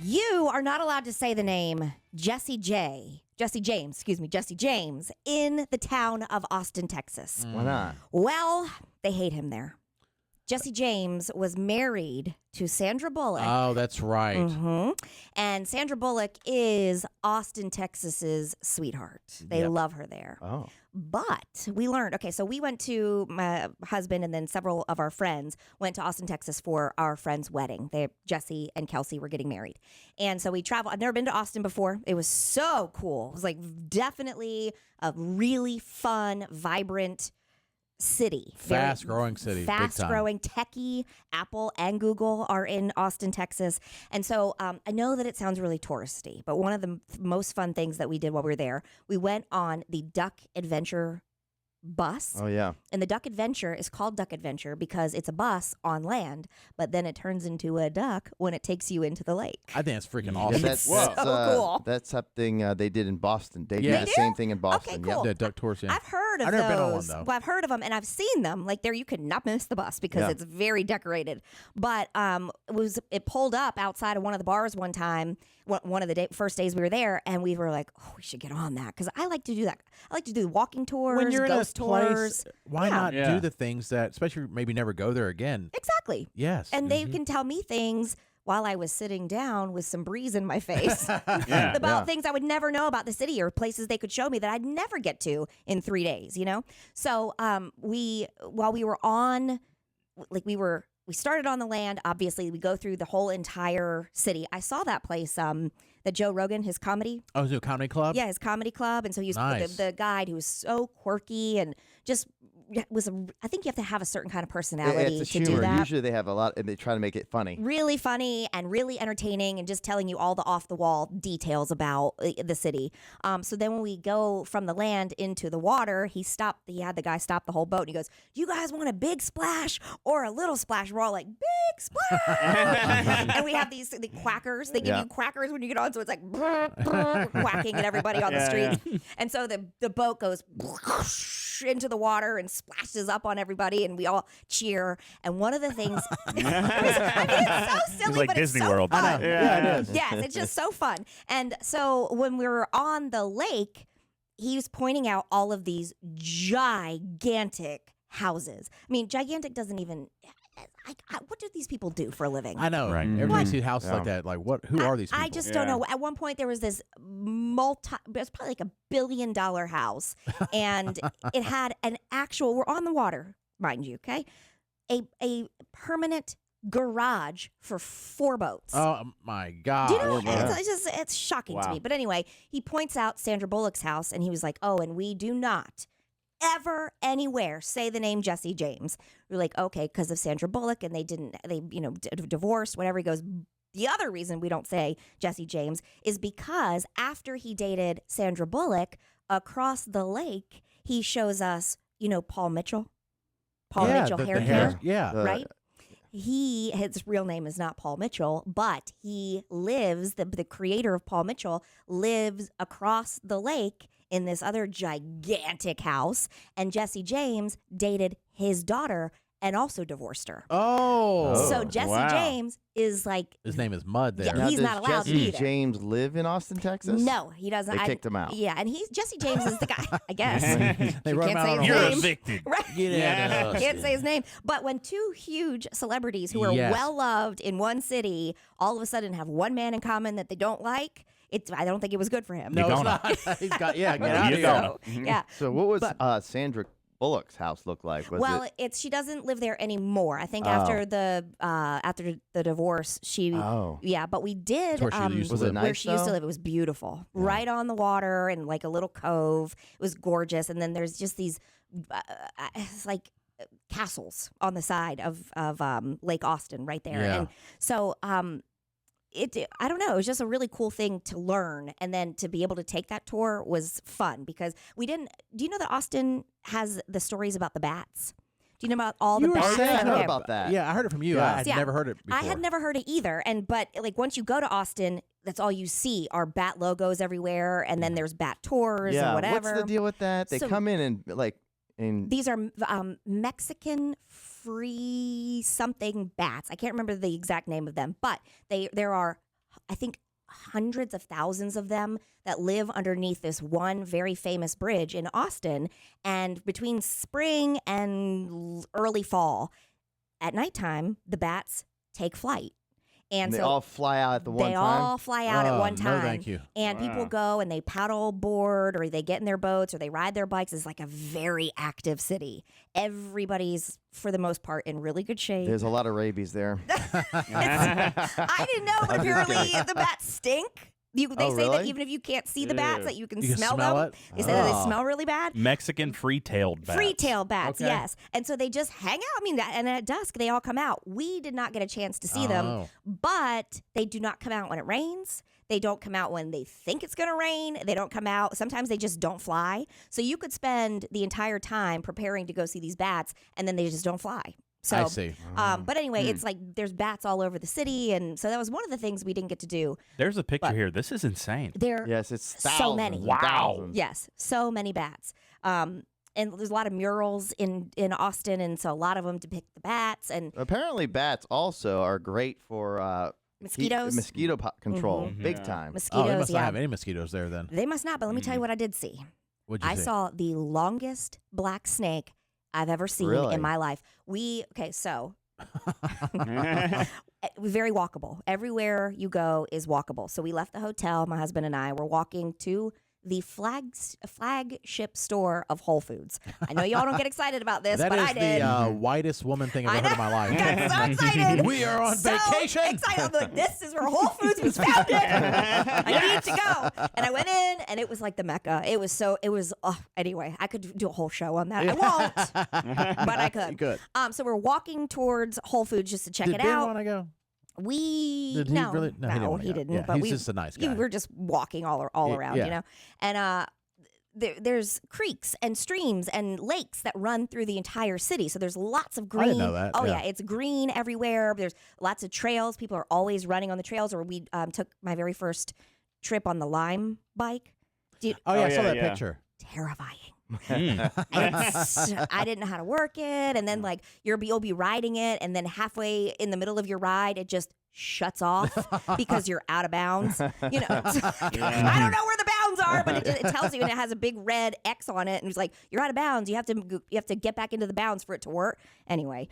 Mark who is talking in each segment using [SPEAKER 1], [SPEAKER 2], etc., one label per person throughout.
[SPEAKER 1] You are not allowed to say the name Jesse James, in the town of Austin, Texas.
[SPEAKER 2] Why not?
[SPEAKER 1] Well, they hate him there. Jesse James was married to Sandra Bullock.
[SPEAKER 3] Oh, that's right.
[SPEAKER 1] Mm-hmm. And Sandra Bullock is Austin, Texas's sweetheart. They love her there.
[SPEAKER 2] Oh.
[SPEAKER 1] But we learned, so we went to, my husband and then several of our friends went to Austin, Texas for our friend's wedding. Jesse and Kelsey were getting married. And so we traveled. I've never been to Austin before. It was so cool. It was like definitely a really fun, vibrant city.
[SPEAKER 3] Fast-growing city.
[SPEAKER 1] Fast-growing, techie. Apple and Google are in Austin, Texas. And so I know that it sounds really touristy, but one of the most fun things that we did while we were there, we went on the Duck Adventure bus.
[SPEAKER 2] Oh, yeah.
[SPEAKER 1] And the Duck Adventure is called Duck Adventure because it's a bus on land, but then it turns into a duck when it takes you into the lake.
[SPEAKER 3] I think that's freaking
[SPEAKER 2] Yeah,
[SPEAKER 3] awesome.
[SPEAKER 2] that's
[SPEAKER 1] cool.
[SPEAKER 2] That's something they did in Boston. They
[SPEAKER 3] Yeah.
[SPEAKER 2] did the same thing in Boston.
[SPEAKER 1] Okay, cool.
[SPEAKER 3] The duck tours, yeah.
[SPEAKER 1] I've heard of
[SPEAKER 3] I've
[SPEAKER 1] those.
[SPEAKER 3] never been on one, though.
[SPEAKER 1] Well, I've heard of them and I've seen them. Like there, you could not miss the bus because it's very decorated. But it pulled up outside of one of the bars one time, one of the first days we were there, and we were like, oh, we should get on that because I like to do that. I like to do walking tours,
[SPEAKER 3] When you're
[SPEAKER 1] ghost
[SPEAKER 3] in a place,
[SPEAKER 1] tours.
[SPEAKER 3] why not do the things that, especially maybe never go there again?
[SPEAKER 1] Exactly.
[SPEAKER 3] Yes.
[SPEAKER 1] And they can tell me things while I was sitting down with some breeze in my face about things I would never know about the city or places they could show me that I'd never get to in 3 days, So while we were on, we started on the land. Obviously, we go through the whole entire city. I saw that place, that Joe Rogan, his comedy.
[SPEAKER 3] Oh, is it a comedy club?
[SPEAKER 1] Yeah, his comedy club. And so he was
[SPEAKER 3] Nice.
[SPEAKER 1] the guide who was so quirky and just I think you have to have a certain kind of personality
[SPEAKER 2] it's
[SPEAKER 1] to
[SPEAKER 2] humor.
[SPEAKER 1] do that.
[SPEAKER 2] Usually they have a lot, and they try to make it funny.
[SPEAKER 1] Really funny and really entertaining and just telling you all the off-the-wall details about the city. So then when we go from the land into the water, he had the guy stop the whole boat and he goes, "Do you guys want a big splash or a little splash?" We're all like, "Big splash!" And we have the quackers. They give you quackers when you get on, so it's like quacking at everybody on the streets. And so the boat goes into the water and splashes up on everybody, and we all cheer. And one of the things, it's so silly,
[SPEAKER 4] It's like
[SPEAKER 1] but
[SPEAKER 4] Disney
[SPEAKER 1] it's so
[SPEAKER 4] World.
[SPEAKER 1] fun.
[SPEAKER 2] Yeah, it is.
[SPEAKER 1] Yes, it's just so fun. And so when we were on the lake, he was pointing out all of these gigantic houses. I mean, gigantic doesn't even. What do these people do for a living?
[SPEAKER 3] I know.
[SPEAKER 4] Right.
[SPEAKER 3] Everybody sees houses like that. Like, what? Who are these people?
[SPEAKER 1] I just don't know. At one point, there was this it was probably like $1 billion house, and it had an actual. We're on the water, mind you. Okay, a permanent garage for 4 boats.
[SPEAKER 3] Oh my God!
[SPEAKER 1] Do you know? It's shocking to me. But anyway, he points out Sandra Bullock's house, and he was like, "Oh, and we do not ever anywhere say the name Jesse James." We're like, okay, because of Sandra Bullock, and they divorced, whatever. He goes, the other reason we don't say Jesse James is because after he dated Sandra Bullock, across the lake, he shows us, Paul Mitchell. Hair care.
[SPEAKER 3] Yeah.
[SPEAKER 1] Right? His real name is not Paul Mitchell, but he lives, the creator of Paul Mitchell lives across the lake in this other gigantic house, and Jesse James dated his daughter and also divorced her.
[SPEAKER 3] Oh.
[SPEAKER 1] So Jesse James is like...
[SPEAKER 3] His name is Mud there.
[SPEAKER 1] Yeah, he's not allowed
[SPEAKER 2] Jesse
[SPEAKER 1] either.
[SPEAKER 2] James live in Austin, Texas?
[SPEAKER 1] No, he doesn't.
[SPEAKER 2] They kicked him out.
[SPEAKER 1] Yeah, and Jesse James is the guy, I guess.
[SPEAKER 3] They
[SPEAKER 1] You
[SPEAKER 3] run him
[SPEAKER 1] can't
[SPEAKER 3] out
[SPEAKER 1] say
[SPEAKER 3] on
[SPEAKER 1] his
[SPEAKER 3] a
[SPEAKER 4] You're
[SPEAKER 1] name.
[SPEAKER 4] evicted.
[SPEAKER 1] Right.
[SPEAKER 3] Get out of
[SPEAKER 1] Can't say his name. But when 2 huge celebrities who are
[SPEAKER 3] Yes.
[SPEAKER 1] well loved in one city all of a sudden have one man in common that they don't like, I don't think it was good for him.
[SPEAKER 3] No, it's
[SPEAKER 4] gonna.
[SPEAKER 3] not. He's got. Yeah, get
[SPEAKER 4] No,
[SPEAKER 3] out of
[SPEAKER 4] you
[SPEAKER 3] here.
[SPEAKER 4] gonna.
[SPEAKER 1] So, yeah.
[SPEAKER 2] So what was Sandra Bullock's house look like? Was it?
[SPEAKER 1] She doesn't live there anymore. I think after the divorce, she but we did
[SPEAKER 3] Where she used to
[SPEAKER 2] Was it
[SPEAKER 3] live.
[SPEAKER 2] nice,
[SPEAKER 1] where she used to
[SPEAKER 2] though?
[SPEAKER 1] live. It was beautiful, right on the water and like a little cove. It was gorgeous, and then there's just these it's like castles on the side of Lake Austin right there,
[SPEAKER 3] Yeah.
[SPEAKER 1] and so I don't know. It was just a really cool thing to learn, and then to be able to take that tour was fun because we didn't. Do you know that Austin has the stories about the bats? Do you know about all the
[SPEAKER 3] You were
[SPEAKER 1] bats?
[SPEAKER 3] saying
[SPEAKER 2] I know
[SPEAKER 1] Okay.
[SPEAKER 2] about that.
[SPEAKER 3] Yeah, I heard it from you.
[SPEAKER 2] Yeah.
[SPEAKER 3] I had
[SPEAKER 1] Yeah.
[SPEAKER 3] never heard it before.
[SPEAKER 1] I had never heard it either. But like once you go to Austin, that's all you see are bat logos everywhere, and then there's bat tours and whatever.
[SPEAKER 2] What's the deal with that? They
[SPEAKER 1] So-
[SPEAKER 2] come in and
[SPEAKER 1] These are Mexican free something bats. I can't remember the exact name of them, but there are I think, hundreds of thousands of them that live underneath this one very famous bridge in Austin. And between spring and early fall, at nighttime, the bats take flight.
[SPEAKER 2] And they
[SPEAKER 1] so
[SPEAKER 2] all fly out at the one
[SPEAKER 1] they
[SPEAKER 2] time?
[SPEAKER 1] all fly out at one time.
[SPEAKER 3] No, thank you.
[SPEAKER 1] And people go and they paddle board or they get in their boats or they ride their bikes. It's like a very active city. Everybody's, for the most part, in really good shape.
[SPEAKER 2] There's a lot of rabies there.
[SPEAKER 1] I didn't know, but
[SPEAKER 2] I'm just
[SPEAKER 1] apparently
[SPEAKER 2] kidding.
[SPEAKER 1] the bats stink. They say that
[SPEAKER 2] really?
[SPEAKER 1] even if you can't see the bats, that you can
[SPEAKER 3] You can
[SPEAKER 1] smell
[SPEAKER 3] smell
[SPEAKER 1] them.
[SPEAKER 3] it?
[SPEAKER 1] They say that they
[SPEAKER 3] Oh.
[SPEAKER 1] smell really bad.
[SPEAKER 4] Mexican free-tailed bats.
[SPEAKER 1] Free-tailed bats,
[SPEAKER 3] Okay.
[SPEAKER 1] yes. And so they just hang out. I mean, and at dusk, they all come out. We did not get a chance to see them,
[SPEAKER 3] Oh.
[SPEAKER 1] but they do not come out when it rains. They don't come out when they think it's going to rain. They don't come out. Sometimes they just don't fly. So you could spend the entire time preparing to go see these bats, and then they just don't fly. So,
[SPEAKER 3] I see.
[SPEAKER 1] But anyway, it's like there's bats all over the city, and so that was one of the things we didn't get to do.
[SPEAKER 4] There's a picture
[SPEAKER 1] But-
[SPEAKER 4] here. This is insane.
[SPEAKER 1] There,
[SPEAKER 2] Yes, it's
[SPEAKER 1] So
[SPEAKER 2] thousands.
[SPEAKER 1] many.
[SPEAKER 2] and
[SPEAKER 4] Wow.
[SPEAKER 2] thousands.
[SPEAKER 1] yes, so many bats. And there's a lot of murals in Austin, and so a lot of them depict the bats and
[SPEAKER 2] Apparently, bats also are great for
[SPEAKER 1] mosquitoes.
[SPEAKER 2] mosquito control,
[SPEAKER 4] Mhm.
[SPEAKER 2] big
[SPEAKER 4] Yeah.
[SPEAKER 2] time.
[SPEAKER 3] Oh, they
[SPEAKER 1] Mosquitoes,
[SPEAKER 3] must
[SPEAKER 1] yeah.
[SPEAKER 3] not have any mosquitoes there then.
[SPEAKER 1] They must not, but let me tell you what I did see.
[SPEAKER 3] What'd you
[SPEAKER 1] I
[SPEAKER 3] see?
[SPEAKER 1] saw the longest black snake I've ever seen
[SPEAKER 2] Really?
[SPEAKER 1] in my life. So very walkable. Everywhere you go is walkable. So we left the hotel, my husband and I were walking to the flagship store of Whole Foods. I know y'all don't get excited about this,
[SPEAKER 3] That
[SPEAKER 1] but
[SPEAKER 3] is
[SPEAKER 1] I did.
[SPEAKER 3] the whitest woman thing I've ever heard in my life.
[SPEAKER 1] I got so excited.
[SPEAKER 3] We are on
[SPEAKER 1] So
[SPEAKER 3] vacation.
[SPEAKER 1] excited. I'm like, this is where Whole Foods was founded. I need to go. And I went in, and it was like the Mecca. Anyway, I could do a whole show on that. I won't, but I could.
[SPEAKER 3] You could.
[SPEAKER 1] So we're walking towards Whole Foods just to check
[SPEAKER 3] Did
[SPEAKER 1] it
[SPEAKER 3] Ben
[SPEAKER 1] out.
[SPEAKER 3] want to go?
[SPEAKER 1] We
[SPEAKER 3] Did he
[SPEAKER 1] no,
[SPEAKER 3] really? No, he didn't wanna
[SPEAKER 1] he
[SPEAKER 3] go.
[SPEAKER 1] didn't.
[SPEAKER 3] Yeah,
[SPEAKER 1] but
[SPEAKER 3] he's
[SPEAKER 1] we
[SPEAKER 3] just a nice guy.
[SPEAKER 1] we're just walking all around,
[SPEAKER 3] yeah.
[SPEAKER 1] you know. And there's creeks and streams and lakes that run through the entire city. So there's lots of green.
[SPEAKER 3] I didn't know that.
[SPEAKER 1] Oh
[SPEAKER 3] Yeah.
[SPEAKER 1] yeah, it's green everywhere. There's lots of trails. People are always running on the trails. Or we took my very first trip on the Lime bike. Dude,
[SPEAKER 3] Oh yeah, I
[SPEAKER 4] Oh,
[SPEAKER 3] saw
[SPEAKER 4] yeah,
[SPEAKER 3] that
[SPEAKER 4] yeah.
[SPEAKER 3] picture.
[SPEAKER 1] terrifying.
[SPEAKER 4] Mm.
[SPEAKER 1] I didn't know how to work it, and then like you'll be riding it, and then halfway in the middle of your ride, it just shuts off because you're out of bounds. You know, it's like, I don't know where the bounds are, but it tells you, and it has a big red X on it, and it's like you're out of bounds. You have to get back into the bounds for it to work. Anyway,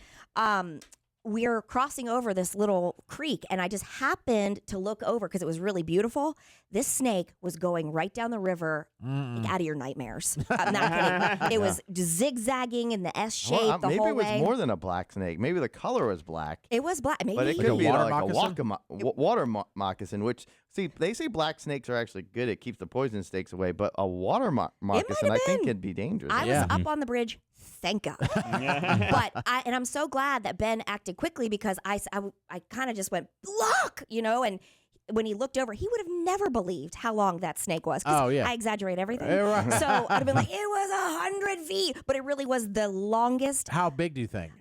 [SPEAKER 1] we're crossing over this little creek, and I just happened to look over because it was really beautiful. This snake was going right down the river, like, out of your nightmares. I'm not kidding. It was zigzagging in the S shape
[SPEAKER 2] Well,
[SPEAKER 1] the
[SPEAKER 2] maybe
[SPEAKER 1] whole
[SPEAKER 2] it was
[SPEAKER 1] way.
[SPEAKER 2] more than a black snake. Maybe the color was black.
[SPEAKER 1] It was black. Maybe
[SPEAKER 2] But it
[SPEAKER 3] Like
[SPEAKER 2] could
[SPEAKER 3] a
[SPEAKER 2] be
[SPEAKER 3] water
[SPEAKER 2] like
[SPEAKER 3] moccasin?
[SPEAKER 2] water moccasin, which, see, they say black snakes are actually good. It keeps the poison snakes away. But a water moccasin, I think,
[SPEAKER 1] been.
[SPEAKER 2] could be dangerous.
[SPEAKER 1] I
[SPEAKER 3] Yeah.
[SPEAKER 1] was up on the bridge. Thank God. But I'm so glad that Ben acted quickly because I kind of just went, look, you know, and when he looked over, he would have never believed how long that snake was. 'Cause
[SPEAKER 3] Oh, yeah.
[SPEAKER 1] I exaggerate everything.
[SPEAKER 3] Right.
[SPEAKER 1] So I'd have been like, it was 100 feet, but it really was the longest.
[SPEAKER 3] How big do you think?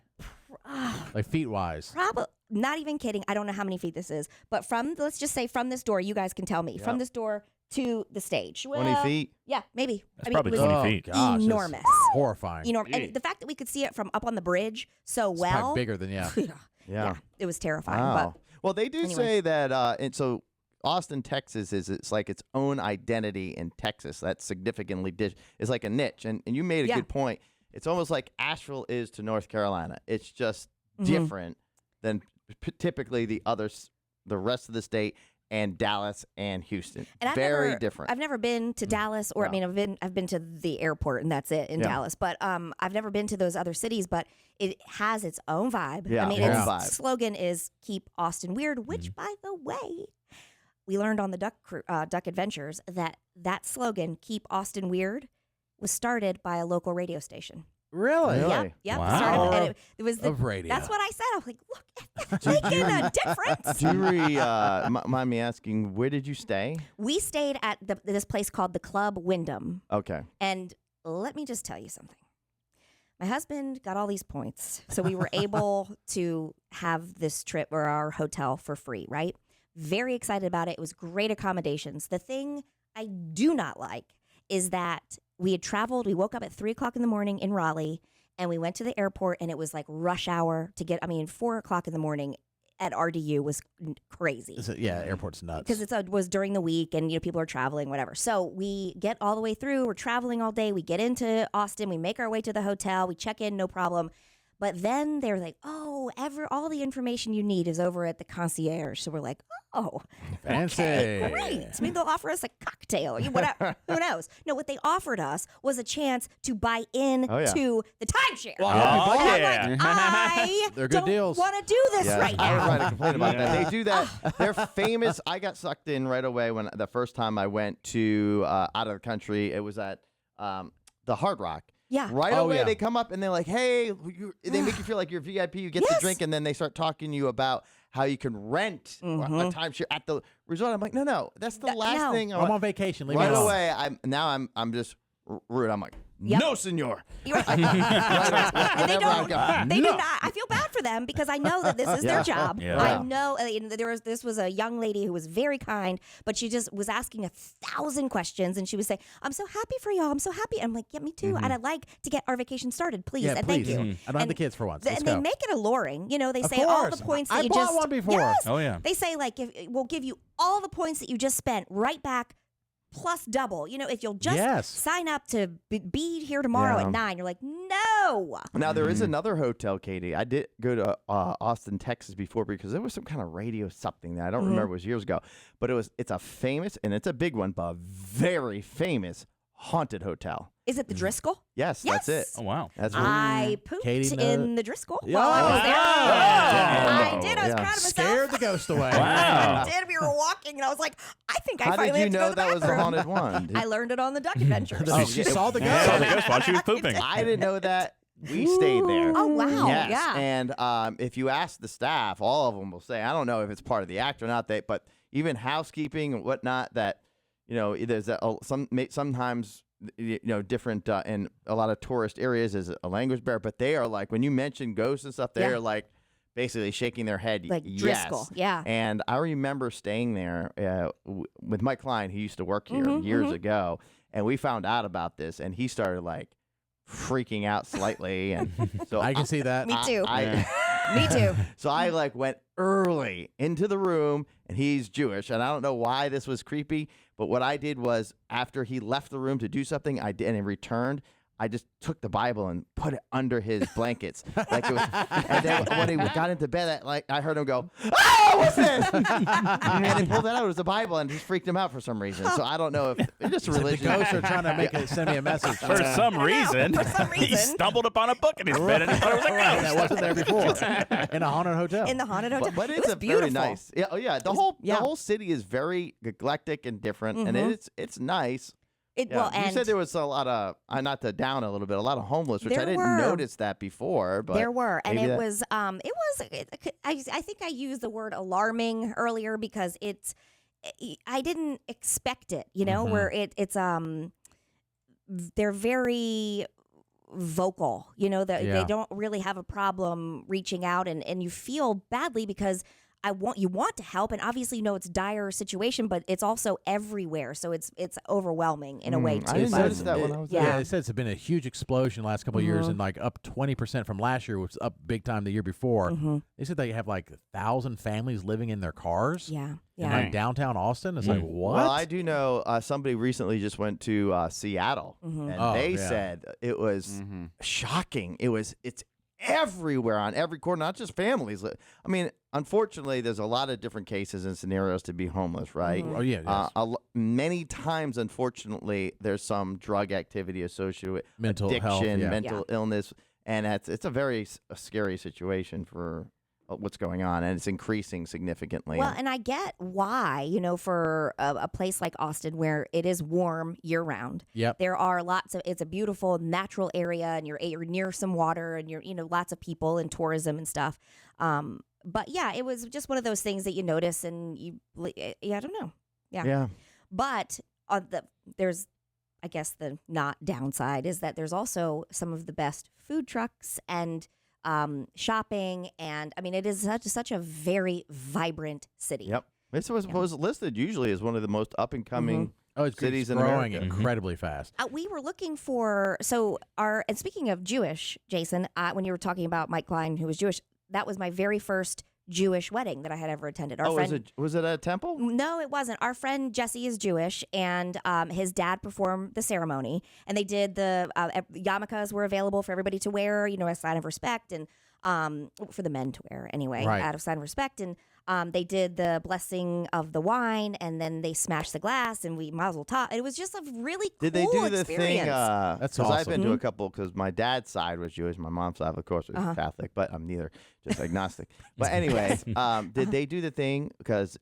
[SPEAKER 3] Like feet wise?
[SPEAKER 1] Probably not even kidding. I don't know how many feet this is, but let's just say from this door, you guys can tell me from this door to the stage.
[SPEAKER 2] 20
[SPEAKER 1] Well,
[SPEAKER 2] feet?
[SPEAKER 1] Yeah, maybe.
[SPEAKER 4] That's
[SPEAKER 1] it
[SPEAKER 4] probably
[SPEAKER 1] was
[SPEAKER 4] 20 feet.
[SPEAKER 3] Gosh, that's
[SPEAKER 1] enormous.
[SPEAKER 3] horrifying.
[SPEAKER 1] Enormous. And the fact that we could see it from up on the bridge so
[SPEAKER 3] It's
[SPEAKER 1] well.
[SPEAKER 3] probably bigger than yeah.
[SPEAKER 1] Yeah, it was terrifying.
[SPEAKER 2] Wow.
[SPEAKER 1] But
[SPEAKER 2] Well, they do
[SPEAKER 1] anyway.
[SPEAKER 2] say that, and so Austin, Texas it's like its own identity in Texas. That's significantly it's like a niche. And you made a
[SPEAKER 1] Yeah.
[SPEAKER 2] good point. It's almost like Asheville is to North Carolina. It's just
[SPEAKER 1] Mm-hmm.
[SPEAKER 2] different than typically the rest of the state and Dallas and Houston.
[SPEAKER 1] And
[SPEAKER 2] Very different.
[SPEAKER 1] I've never been to Dallas, or I
[SPEAKER 2] No.
[SPEAKER 1] mean, I've been to the airport, and that's it in
[SPEAKER 2] Yeah.
[SPEAKER 1] Dallas. But I've never been to those other cities. But it has its own vibe.
[SPEAKER 2] Yeah,
[SPEAKER 1] I mean,
[SPEAKER 2] own
[SPEAKER 1] its
[SPEAKER 2] vibe.
[SPEAKER 1] slogan is "Keep Austin Weird," which, by the way, we learned on the Duck Adventures that slogan "Keep Austin Weird" was started by a local radio station.
[SPEAKER 3] Really?
[SPEAKER 2] Really?
[SPEAKER 1] Yep.
[SPEAKER 4] Wow.
[SPEAKER 1] Started, and it was
[SPEAKER 3] Of radio.
[SPEAKER 1] That's what I said. I was like, look, making a difference.
[SPEAKER 2] Jury, mind me asking, where did you stay?
[SPEAKER 1] We stayed at this place called the Club Wyndham.
[SPEAKER 2] Okay.
[SPEAKER 1] And let me just tell you something. My husband got all these points, so we were able to have this trip or our hotel for free, right? Very excited about it. It was great accommodations. The thing I do not like is that we had traveled. We woke up at 3:00 in the morning in Raleigh, and we went to the airport, and it was like rush hour to get. 4 o'clock in the morning. at RDU was crazy.
[SPEAKER 3] Airport's nuts.
[SPEAKER 1] Because it was during the week and people are traveling, whatever. So we get all the way through. We're traveling all day. We get into Austin. We make our way to the hotel. We check in, no problem. But then they're like, oh, all the information you need is over at the concierge. So we're like, oh,
[SPEAKER 3] Fancy.
[SPEAKER 1] okay, great. Maybe they'll offer us a cocktail or whatever. Who knows? No, what they offered us was a chance to buy in to the timeshare.
[SPEAKER 3] Well,
[SPEAKER 1] and I'm like,
[SPEAKER 3] They're good
[SPEAKER 1] don't
[SPEAKER 3] deals.
[SPEAKER 1] want to do this right
[SPEAKER 2] I was
[SPEAKER 1] now.
[SPEAKER 2] trying to complain about that. They do that. They're famous. I got sucked in right away when the first time I went to out of the country. It was at the Hard Rock.
[SPEAKER 1] Yeah.
[SPEAKER 2] Right
[SPEAKER 3] Oh,
[SPEAKER 2] away,
[SPEAKER 3] yeah.
[SPEAKER 2] they come up and they're like, hey, they make you feel like you're VIP. You get to drink, and then they start talking to you about how you can rent a timeshare at the resort. I'm like, no, that's the last thing.
[SPEAKER 3] I'm on vacation. Leave me
[SPEAKER 2] Right
[SPEAKER 3] alone.
[SPEAKER 2] away, I'm just rude. I'm like,
[SPEAKER 1] Yep.
[SPEAKER 2] no, senor.
[SPEAKER 1] You're right. And they don't. They do not. I feel bad for them because I know that this is their job.
[SPEAKER 4] Yeah.
[SPEAKER 1] I know this was a young lady who was very kind, but she just was asking 1,000 questions, and she was saying, "I'm so happy for y'all. I'm so happy." I'm like, "Yeah, me too. And I'd like to get our vacation started, please,
[SPEAKER 3] Yeah,
[SPEAKER 1] and
[SPEAKER 3] please.
[SPEAKER 1] thank you."
[SPEAKER 3] I don't have the kids for once. Let's
[SPEAKER 1] And
[SPEAKER 3] go.
[SPEAKER 1] they make it alluring. They
[SPEAKER 3] Of
[SPEAKER 1] say all the
[SPEAKER 3] course.
[SPEAKER 1] points that
[SPEAKER 3] I
[SPEAKER 1] you
[SPEAKER 3] bought
[SPEAKER 1] just
[SPEAKER 3] one before.
[SPEAKER 1] Yes.
[SPEAKER 4] Oh, yeah.
[SPEAKER 1] They say like we'll give you all the points that you just spent right back. Plus double. If you'll just sign up to be here tomorrow at 9, you're like, no.
[SPEAKER 2] Now, there is another hotel, Katie. I did go to Austin, Texas before because there was some kind of radio something that I don't remember. It was years ago. But it's a famous, and it's a big one, but very famous haunted hotel.
[SPEAKER 1] Is it the Driscoll?
[SPEAKER 2] Yes, that's it.
[SPEAKER 4] Oh, wow.
[SPEAKER 2] That's what
[SPEAKER 1] I pooped
[SPEAKER 3] Katie
[SPEAKER 1] in the Driscoll
[SPEAKER 3] Yeah.
[SPEAKER 1] while I was there.
[SPEAKER 4] Wow.
[SPEAKER 1] I did. I was
[SPEAKER 2] Yeah.
[SPEAKER 1] proud of myself.
[SPEAKER 3] Scared the ghost away.
[SPEAKER 4] Wow.
[SPEAKER 1] I did. We were walking, and I was like, I think I
[SPEAKER 2] How
[SPEAKER 1] finally
[SPEAKER 2] did you
[SPEAKER 1] have to go
[SPEAKER 2] know
[SPEAKER 1] to the
[SPEAKER 2] that was a
[SPEAKER 1] bathroom.
[SPEAKER 2] haunted one?
[SPEAKER 1] I learned it on the Duck Adventures.
[SPEAKER 3] She saw the
[SPEAKER 4] Yeah,
[SPEAKER 3] ghost.
[SPEAKER 4] saw the ghost while she was pooping.
[SPEAKER 2] I didn't know that. We stayed there.
[SPEAKER 1] Oh, wow.
[SPEAKER 2] Yes.
[SPEAKER 1] Yeah.
[SPEAKER 2] And if you ask the staff, all of them will say, I don't know if it's part of the act or not, but even housekeeping and whatnot, that, there's sometimes, different in a lot of tourist areas is a language barrier, but they are like, when you mention ghosts and stuff, they're like basically shaking their head.
[SPEAKER 1] Like
[SPEAKER 2] yes.
[SPEAKER 1] Driscoll. Yeah.
[SPEAKER 2] And I remember staying there with Mike Klein, who used to work here years ago, and we found out about this, and he started like freaking out slightly, and so
[SPEAKER 3] I can see that.
[SPEAKER 1] Me too.
[SPEAKER 2] Me
[SPEAKER 1] too.
[SPEAKER 2] So I went early into the room, and he's Jewish, and I don't know why this was creepy, but what I did was after he left the room to do something, I did, and he returned. I just took the Bible and put it under his blankets, and then when he got into bed, I heard him go, "Oh, what's this?" And he pulled it out. It was the Bible, and it just freaked him out for some reason. So I don't know if it's just a
[SPEAKER 3] The
[SPEAKER 2] religion.
[SPEAKER 3] ghosts are trying to send me a message.
[SPEAKER 4] For some reason,
[SPEAKER 1] For some
[SPEAKER 4] he
[SPEAKER 1] reason.
[SPEAKER 4] stumbled upon a book in his bed and he thought it was a
[SPEAKER 3] Right,
[SPEAKER 4] ghost.
[SPEAKER 3] that wasn't there before. In a haunted hotel.
[SPEAKER 1] In the haunted hotel.
[SPEAKER 2] But
[SPEAKER 1] it
[SPEAKER 2] it's
[SPEAKER 1] was
[SPEAKER 2] a
[SPEAKER 1] beautiful.
[SPEAKER 2] very nice. Yeah, oh yeah. The whole city is very eclectic and different, and it's nice. Yeah. You said there was a lot of not to down a little bit, a lot of homeless, which I
[SPEAKER 1] There
[SPEAKER 2] didn't
[SPEAKER 1] were.
[SPEAKER 2] notice that before. But
[SPEAKER 1] There were, and
[SPEAKER 2] maybe
[SPEAKER 1] it
[SPEAKER 2] that-
[SPEAKER 1] was I think I used the word alarming earlier because I didn't expect it, where it's they're very vocal, they don't really have a problem reaching out, and you feel badly because you want to help, and obviously it's dire situation, but it's also everywhere, so it's overwhelming in a way too.
[SPEAKER 2] I didn't
[SPEAKER 1] But-
[SPEAKER 2] notice that when I was
[SPEAKER 1] Yeah.
[SPEAKER 2] there.
[SPEAKER 3] Yeah, it said it's been a huge explosion the last couple of years, and like up 20% from last year, which was up big time the year before. They said they have like 1,000 families living in their cars.
[SPEAKER 1] Yeah,
[SPEAKER 3] In
[SPEAKER 1] yeah.
[SPEAKER 3] like downtown Austin. It's like, what?
[SPEAKER 2] Well, I do know somebody recently just went to Seattle, and
[SPEAKER 3] Oh,
[SPEAKER 2] they
[SPEAKER 3] yeah.
[SPEAKER 2] said it was shocking. It's everywhere on every corner, not just families. I mean, unfortunately, there's a lot of different cases and scenarios to be homeless, right?
[SPEAKER 3] Oh, yeah. Yes.
[SPEAKER 2] Many times, unfortunately, there's some drug activity associated with
[SPEAKER 3] Mental
[SPEAKER 2] addiction,
[SPEAKER 3] health, yeah.
[SPEAKER 2] mental illness, and it's a very scary situation for what's going on, and it's increasing significantly.
[SPEAKER 1] Well, and I get why, for a place like Austin where it is warm year round.
[SPEAKER 3] Yep.
[SPEAKER 1] There are it's a beautiful natural area, and you're near some water, and you're, lots of people and tourism and stuff. But yeah, it was just one of those things that you notice, and I don't know.
[SPEAKER 2] yeah.
[SPEAKER 1] But there's, I guess, the not downside is that there's also some of the best food trucks and shopping, and I mean, it is such a very vibrant city.
[SPEAKER 2] Yep. This was listed usually as one of the most up and coming
[SPEAKER 3] Oh, it's
[SPEAKER 2] cities in
[SPEAKER 3] growing
[SPEAKER 2] America.
[SPEAKER 3] incredibly fast.
[SPEAKER 1] We were looking for and speaking of Jewish, Jason, when you were talking about Mike Klein, who was Jewish, that was my very first Jewish wedding that I had ever attended. Our
[SPEAKER 2] Oh,
[SPEAKER 1] friend,
[SPEAKER 2] was it a temple?
[SPEAKER 1] no, it wasn't. Our friend Jesse is Jewish, and his dad performed the ceremony, and they did the yarmulkes were available for everybody to wear, you know, as a sign of respect, and for the men to wear anyway,
[SPEAKER 3] Right.
[SPEAKER 1] out of sign of respect, and they did the blessing of the wine, and then they smashed the glass, and we mazel tov. It was just a really cool
[SPEAKER 2] Did they do the
[SPEAKER 1] experience.
[SPEAKER 2] thing?
[SPEAKER 3] That's
[SPEAKER 2] I've
[SPEAKER 3] awesome.
[SPEAKER 2] been to a couple because my dad's side was Jewish, my mom's side, of course, was Catholic, but I'm neither, just agnostic. But anyways, did they do the thing because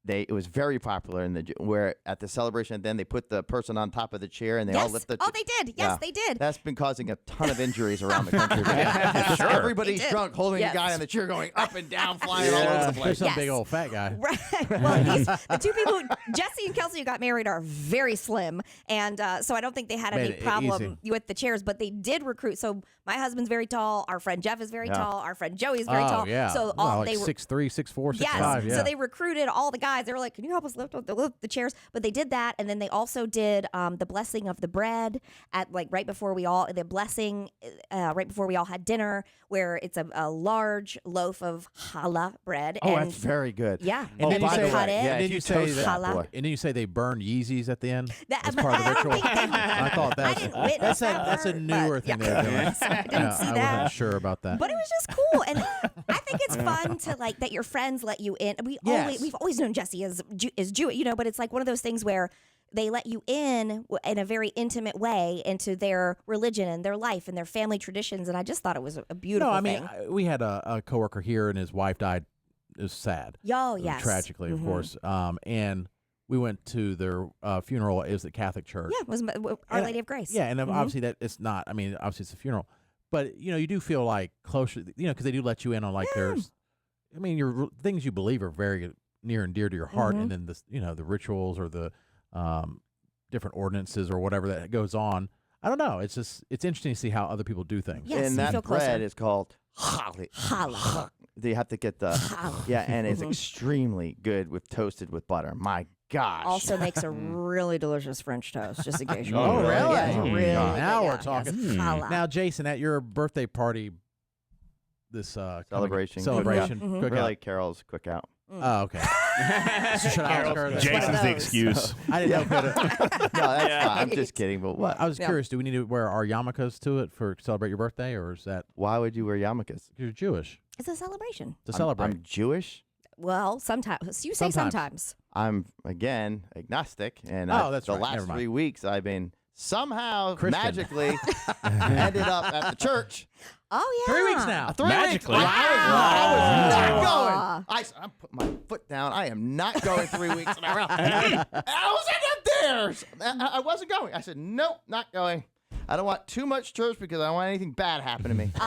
[SPEAKER 2] it was very popular in where at the celebration, then they put the person on top of the chair and they all
[SPEAKER 1] Yes.
[SPEAKER 2] lift the.
[SPEAKER 1] Oh, they did. Yes,
[SPEAKER 2] Yeah.
[SPEAKER 1] they did.
[SPEAKER 2] That's been causing a ton of injuries around the country.
[SPEAKER 4] Sure.
[SPEAKER 2] Everybody's
[SPEAKER 1] They did.
[SPEAKER 2] drunk, holding
[SPEAKER 1] Yes.
[SPEAKER 2] the guy on the chair, going up and down, flying all over the
[SPEAKER 3] There's
[SPEAKER 2] place.
[SPEAKER 3] some
[SPEAKER 1] Yes.
[SPEAKER 3] big old fat guy.
[SPEAKER 1] Right. Well, the two people, Jesse and Kelsey, who got married, are very slim, and so I don't think they had
[SPEAKER 3] Made
[SPEAKER 1] any
[SPEAKER 3] it
[SPEAKER 1] problem with the chairs. But they did recruit. So my husband's very tall. Our friend Jeff is very tall. Our friend Joey is very
[SPEAKER 3] Oh
[SPEAKER 1] tall.
[SPEAKER 3] yeah.
[SPEAKER 1] So
[SPEAKER 3] Well,
[SPEAKER 1] all
[SPEAKER 3] like
[SPEAKER 1] they were.
[SPEAKER 3] 6'3", 6'4", 6'5".
[SPEAKER 1] Yes.
[SPEAKER 3] Yeah.
[SPEAKER 1] So they recruited all the guys. They were like, "Can you help us lift the chairs?" But they did that, and then they also did the blessing of the bread at right before we all had dinner, where it's a large loaf of challah bread.
[SPEAKER 2] Oh,
[SPEAKER 1] and
[SPEAKER 2] that's very good.
[SPEAKER 1] yeah.
[SPEAKER 3] And then you
[SPEAKER 1] they
[SPEAKER 3] say-
[SPEAKER 1] cut it.
[SPEAKER 2] yeah,
[SPEAKER 3] and then
[SPEAKER 2] if
[SPEAKER 3] you
[SPEAKER 2] you
[SPEAKER 3] say
[SPEAKER 2] toast
[SPEAKER 3] that,
[SPEAKER 1] Challah.
[SPEAKER 2] boy.
[SPEAKER 3] and then you say they burned Yeezys at the end.
[SPEAKER 1] That-
[SPEAKER 3] That's part of the
[SPEAKER 1] I don't
[SPEAKER 3] ritual.
[SPEAKER 1] think they-
[SPEAKER 3] I thought
[SPEAKER 1] I didn't witness
[SPEAKER 3] that's a
[SPEAKER 1] part,
[SPEAKER 3] newer
[SPEAKER 1] but
[SPEAKER 3] thing
[SPEAKER 1] yeah.
[SPEAKER 3] they're doing.
[SPEAKER 1] So I didn't see
[SPEAKER 3] I
[SPEAKER 1] that.
[SPEAKER 3] wasn't sure about that.
[SPEAKER 1] But it was just cool, and I think it's fun to that your friends let you in.
[SPEAKER 2] Yes.
[SPEAKER 1] We've always known Jesse is Jewish, you know, but it's like one of those things where they let you in a very intimate way into their religion and their life and their family traditions, and I just thought it was a beautiful
[SPEAKER 3] No, I mean,
[SPEAKER 1] thing.
[SPEAKER 3] we had a coworker here, and his wife died. It was sad.
[SPEAKER 1] Oh, yes.
[SPEAKER 3] Tragically, of
[SPEAKER 1] Mhm.
[SPEAKER 3] course. And we went to their funeral. It was at Catholic Church.
[SPEAKER 1] Yeah, it was Our
[SPEAKER 3] And-
[SPEAKER 1] Lady of Grace.
[SPEAKER 3] Yeah, and
[SPEAKER 1] Mhm.
[SPEAKER 3] obviously that it's not. I mean, obviously it's a funeral, but you do feel like closer. Because they do let you in on there's. I mean, your things you believe are very near and dear to your heart, and then the rituals or the different ordinances or whatever that goes on. I don't know. It's interesting to see how other people do things.
[SPEAKER 1] Yes,
[SPEAKER 2] and
[SPEAKER 1] you feel
[SPEAKER 2] that bread
[SPEAKER 1] closer.
[SPEAKER 2] is called challah.
[SPEAKER 1] Challah.
[SPEAKER 2] You have to get the
[SPEAKER 1] Challah.
[SPEAKER 2] yeah, and it's
[SPEAKER 1] Mhm.
[SPEAKER 2] extremely good with toasted with butter. My gosh.
[SPEAKER 1] Also makes a really delicious French toast, just in case you
[SPEAKER 3] Oh,
[SPEAKER 1] want to know.
[SPEAKER 3] really?
[SPEAKER 1] Yeah, it's
[SPEAKER 3] Oh,
[SPEAKER 1] really
[SPEAKER 3] God.
[SPEAKER 1] good,
[SPEAKER 3] Now we're
[SPEAKER 1] yeah,
[SPEAKER 3] talking.
[SPEAKER 1] yes. Challah.
[SPEAKER 3] Now, Jason, at your birthday party, this
[SPEAKER 2] Celebration.
[SPEAKER 3] celebration,
[SPEAKER 1] Mhm.
[SPEAKER 3] cookout.
[SPEAKER 2] Really, Carol's cookout.
[SPEAKER 3] Oh, okay. Should I ask her that?
[SPEAKER 4] Jason's the
[SPEAKER 1] those.
[SPEAKER 4] excuse.
[SPEAKER 3] I didn't know.
[SPEAKER 2] No, that's fine. I'm just kidding. But what?
[SPEAKER 3] I was
[SPEAKER 1] Yeah.
[SPEAKER 3] curious. Do we need to wear our yarmulkes to it for celebrate your birthday, or is that
[SPEAKER 2] Why would you wear yarmulkes?
[SPEAKER 3] you're Jewish
[SPEAKER 1] It's a celebration.
[SPEAKER 3] to
[SPEAKER 2] I'm-
[SPEAKER 3] celebrate?
[SPEAKER 2] I'm Jewish.
[SPEAKER 1] Well, sometimes. You say
[SPEAKER 3] Sometimes.
[SPEAKER 1] sometimes.
[SPEAKER 2] I'm again agnostic, and
[SPEAKER 3] That's
[SPEAKER 2] the
[SPEAKER 3] right.
[SPEAKER 2] last
[SPEAKER 3] Never mind.
[SPEAKER 2] 3 weeks I've been somehow
[SPEAKER 3] Christian.
[SPEAKER 2] magically ended up at the church.
[SPEAKER 1] Oh, yeah.
[SPEAKER 3] 3 weeks now.
[SPEAKER 2] 3
[SPEAKER 4] Magically.
[SPEAKER 2] weeks. I was not
[SPEAKER 1] Wow.
[SPEAKER 2] going. I put my foot down. I am not going 3 weeks in a row. And I was up there. I wasn't going. I said, nope, not going. I don't want too much church because I don't want anything bad happen to me. But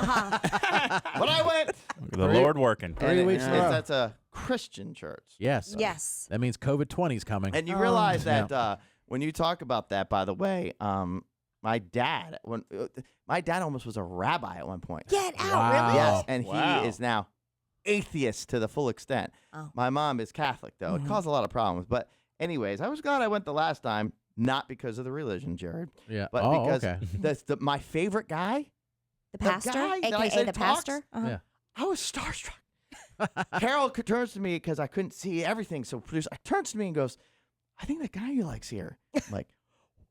[SPEAKER 2] I went.
[SPEAKER 4] The Lord working.
[SPEAKER 3] 3 weeks in a row.
[SPEAKER 2] That's a Christian church.
[SPEAKER 3] Yes.
[SPEAKER 1] Yes.
[SPEAKER 3] That means COVID-20 is coming.
[SPEAKER 2] And you realize
[SPEAKER 3] Yeah.
[SPEAKER 2] that when you talk about that, by the way, my dad almost was a rabbi at one point.
[SPEAKER 1] Get out,
[SPEAKER 3] Wow.
[SPEAKER 1] really?
[SPEAKER 2] Yes, and
[SPEAKER 4] Wow.
[SPEAKER 2] he is now atheist to the full extent.
[SPEAKER 1] Oh.
[SPEAKER 2] My mom is Catholic, though. It caused a lot of problems. But anyways, I was glad I went the last time, not because of the religion, Jared,
[SPEAKER 3] Yeah.
[SPEAKER 2] but
[SPEAKER 3] oh,
[SPEAKER 2] because
[SPEAKER 3] okay.
[SPEAKER 2] that's my favorite guy.
[SPEAKER 1] The pastor,
[SPEAKER 2] guy that I
[SPEAKER 1] aka
[SPEAKER 2] said
[SPEAKER 1] the
[SPEAKER 2] talks?
[SPEAKER 1] pastor. Uh-huh.
[SPEAKER 3] Yeah.
[SPEAKER 2] I was starstruck. Carol turns to me because I couldn't see everything. So producer turns to me and goes, "I think that guy you like's here." I'm like,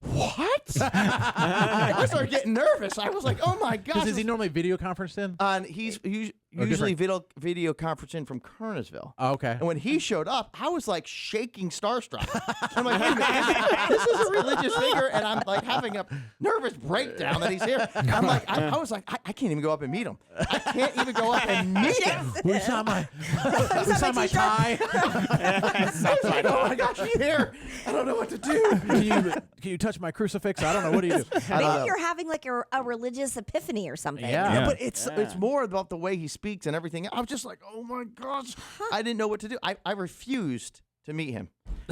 [SPEAKER 2] what? I started getting nervous. I was like, oh my gosh.
[SPEAKER 3] Because is he normally video conferenced in?
[SPEAKER 2] He's usually
[SPEAKER 3] different?
[SPEAKER 2] video conferencing from Kernersville.
[SPEAKER 3] Oh, okay.
[SPEAKER 2] And when he showed up, I was like shaking starstruck. I'm like, wait a minute, this is a religious figure, and I'm like having a nervous breakdown that he's here. I'm like, I was like, I can't even go up and meet him. I can't even go up and meet him.
[SPEAKER 3] We saw my tie.
[SPEAKER 2] I was like, oh my gosh, he's here. I don't know what to do.
[SPEAKER 3] Can you touch my crucifix? I don't know. What do you do?
[SPEAKER 2] I don't know.
[SPEAKER 1] Maybe you're having like a religious epiphany or something.
[SPEAKER 3] Yeah.
[SPEAKER 2] Yeah, but it's more about the way he speaks and everything. I was just like, oh my gosh, I didn't know what to do. I refused to meet him.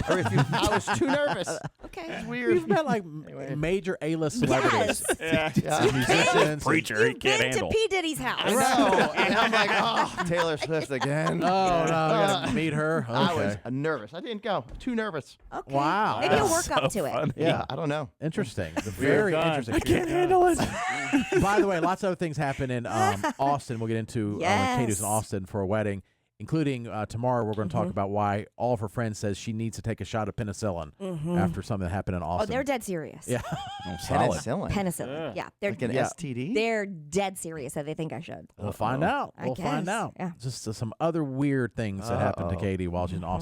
[SPEAKER 2] I refused. I was too nervous.
[SPEAKER 1] Okay.
[SPEAKER 2] It's weird.
[SPEAKER 3] You've met like major A-list celebrities.
[SPEAKER 1] Yes.
[SPEAKER 2] Yeah.
[SPEAKER 3] Musicians.
[SPEAKER 4] Preacher, he
[SPEAKER 1] You've
[SPEAKER 4] can't
[SPEAKER 1] been to
[SPEAKER 4] handle.
[SPEAKER 1] P. Diddy's house.
[SPEAKER 2] I know. And I'm like, oh, Taylor Swift again.
[SPEAKER 3] Oh, no. I gotta meet her. Okay.
[SPEAKER 2] I was nervous. I didn't go. Too nervous.
[SPEAKER 1] Okay.
[SPEAKER 3] Wow.
[SPEAKER 1] Maybe you'll
[SPEAKER 4] That's
[SPEAKER 1] work up
[SPEAKER 4] so
[SPEAKER 1] to it.
[SPEAKER 4] funny.
[SPEAKER 2] Yeah, I don't know.
[SPEAKER 3] Interesting. Very interesting. I can't handle it. By the way, lots of other things happen in Austin. We'll get into when Kate was in
[SPEAKER 1] Yes.
[SPEAKER 3] Austin for a wedding. including tomorrow we're going to talk about why all of her friends says she needs to take a shot of penicillin after something that happened in
[SPEAKER 1] Oh,
[SPEAKER 3] Austin.
[SPEAKER 1] they're dead serious.
[SPEAKER 3] Yeah.
[SPEAKER 4] Solid.
[SPEAKER 2] Penicillin.
[SPEAKER 1] Penicillin. Yeah. They're
[SPEAKER 2] Like an STD?
[SPEAKER 1] they're dead serious that they think I should.
[SPEAKER 3] We'll find out.
[SPEAKER 1] I
[SPEAKER 3] We'll find
[SPEAKER 1] guess,
[SPEAKER 3] out.
[SPEAKER 1] yeah.
[SPEAKER 3] Just some other weird things that happened to Katie while she's in Austin.